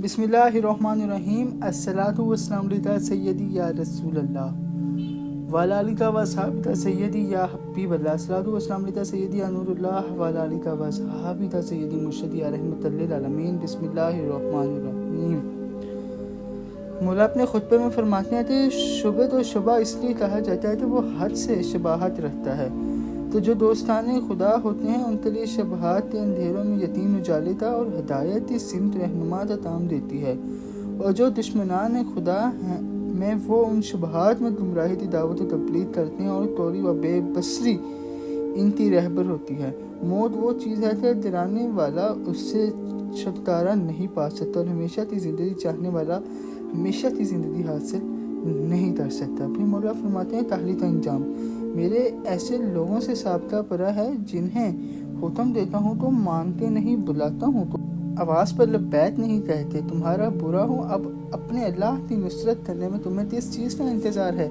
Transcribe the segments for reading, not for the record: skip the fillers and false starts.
بسم اللہ الرحمن الرحیم الصلاۃ والسلام علی سیدی یا رسول اللہ وعلی آلہ و اصحابہ سیدی یا حبیب اللہ الصلاۃ والسلام علی سیدی یا نور اللہ وعلی آلہ و اصحابہ سیدی مرشد یا رحمت للعالمین۔ بسم اللہ الرحمن الرحیم۔ مولا اپنے خطبے میں فرماتے ہیں کہ شبہ تو شبہ اس لیے کہا جاتا ہے کہ وہ حد سے شباہت رکھتا ہے، تو جو دوستان خدا ہوتے ہیں ان کے لیے شبہات کے اندھیروں میں یقین اجالتا اور ہدایت سمت رہنما کا کام دیتی ہے، اور جو دشمنان خدا ہیں میں وہ ان شبہات میں گمراہی کی دعوت و تبلیغ کرتے ہیں، اور توری و بے بصری ان کی رہبر ہوتی ہے۔ موت وہ چیز ہے کہ ڈرانے والا اس سے چھٹکارا نہیں پا سکتا، اور ہمیشہ کی زندگی چاہنے والا ہمیشہ کی زندگی حاصل نہیں کر سکتا۔ پھر مولا فرماتے ہیں تحلیل انجام، میرے ایسے لوگوں سے سابقہ پڑا ہے جنہیں حکم دیتا ہوں تو مانتے نہیں، بلاتا ہوں تو آواز پر لبیک نہیں کہتے۔ تمہارا برا ہوں، اب اپنے اللہ کی نصرت کرنے میں تمہیں کس چیز کا انتظار ہے؟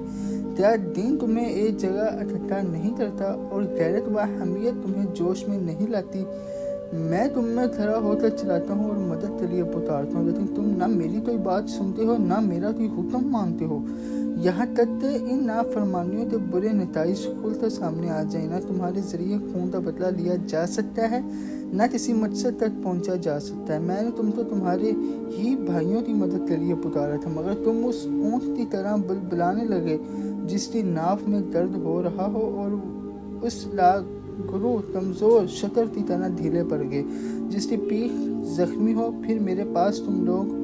کیا دین تمہیں ایک جگہ اکٹھا نہیں کرتا اور غیرت و حمیت تمہیں جوش میں نہیں لاتی؟ میں تم میں کھڑا ہو کر چلاتا ہوں اور مدد کے لیے پکارتا ہوں، لیکن تم نہ میری کوئی بات سنتے ہو نہ میرا کوئی حکم مانتے ہو، یہاں تک کہ ان نافرمانیوں کے برے نتائج کھل کر سامنے آ جائیں۔ نہ تمہارے ذریعے خون کا بدلہ لیا جا سکتا ہے، نہ کسی مقصد تک پہنچا جا سکتا ہے۔ میں نے تم کو تمہارے ہی بھائیوں کی مدد کے لیے پکارا تھا، مگر تم اس اونٹ کی طرح بلبلانے لگے جس کی ناف میں درد ہو رہا ہو، اور اس لاغرو کمزور شتر کی طرح ڈھیلے پڑ گئے جس کی پیٹھ زخمی ہو۔ پھر میرے پاس تم لوگ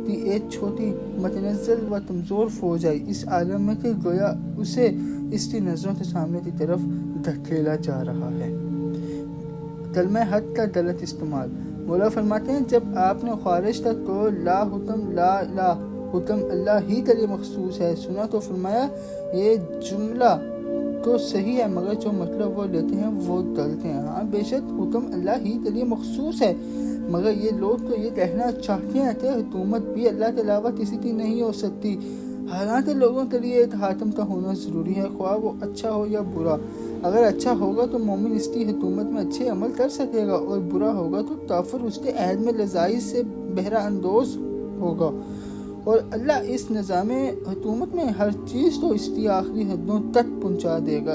کی ایک چھوٹی متنزل و کمزور فوج آئی، اس عالم میں کہ گویا اسے اس کی نظروں کے سامنے کی طرف دھکیلا جا رہا ہے۔ کلمہ حق کا غلط استعمال۔ مولا فرماتے ہیں جب آپ نے خارج تک کو لا حکم اللہ ہی کے لیے مخصوص ہے سنا تو فرمایا یہ جملہ تو صحیح ہے، مگر جو مطلب وہ لیتے ہیں وہ غلط ہیں۔ ہاں بے شک حکم اللہ ہی کے لیے مخصوص ہے، مگر یہ لوگ تو یہ کہنا چاہتے ہیں کہ حکومت بھی اللہ کے علاوہ کسی کی نہیں ہو سکتی، حالانکہ لوگوں کے لیے ایک حاکم کا ہونا ضروری ہے، خواہ وہ اچھا ہو یا برا۔ اگر اچھا ہوگا تو مومن اس کی حکومت میں اچھے عمل کر سکے گا، اور برا ہوگا تو کافر اس کے عہد میں لذائذ سے بہرہ اندوز ہوگا، اور اللہ اس نظام حکومت میں ہر چیز تو اس کی آخری حدوں تک پہنچا دے گا۔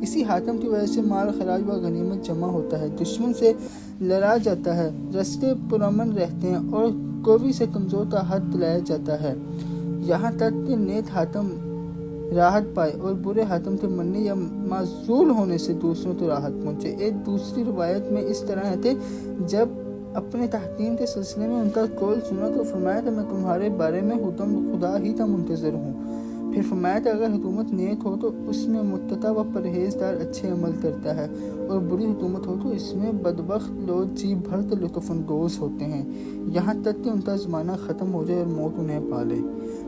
اسی حاکم کی وجہ سے مال خراج و غنیمت جمع ہوتا ہے، دشمن سے لڑا جاتا ہے، رستے پرامن رہتے ہیں، اور قوی سے کمزور کا حق دلایا جاتا ہے، یہاں تک کہ نیک حاکم راحت پائے اور برے حاکم کے مرنے یا معزول ہونے سے دوسروں کو راحت پہنچے۔ ایک دوسری روایت میں اس طرح ہے کہ جب اپنے تحکیم کے سلسلے میں ان کا قول سنا تو فرمایا کہ میں تمہارے بارے میں حکم خدا ہی کا منتظر ہوں۔ پھر فرمایا کہ اگر حکومت نیک ہو تو اس میں متقی و پرہیزگار اچھے عمل کرتا ہے، اور بری حکومت ہو تو اس میں بدبخت لوگ جی بھر کے لطف اندوز ہوتے ہیں، یہاں تک کہ ان کا زمانہ ختم ہو جائے اور موت انہیں پالے۔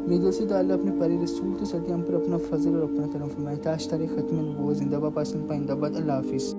میرے سے اللہ اپنے پیارے رسول کے صدقے ہم پر اپنا فضل اور اپنا کرم فرمائے۔ تاج تاریخ ختم نبوت زندہ باد، پاکستان پائندہ باد۔ اللہ حافظ۔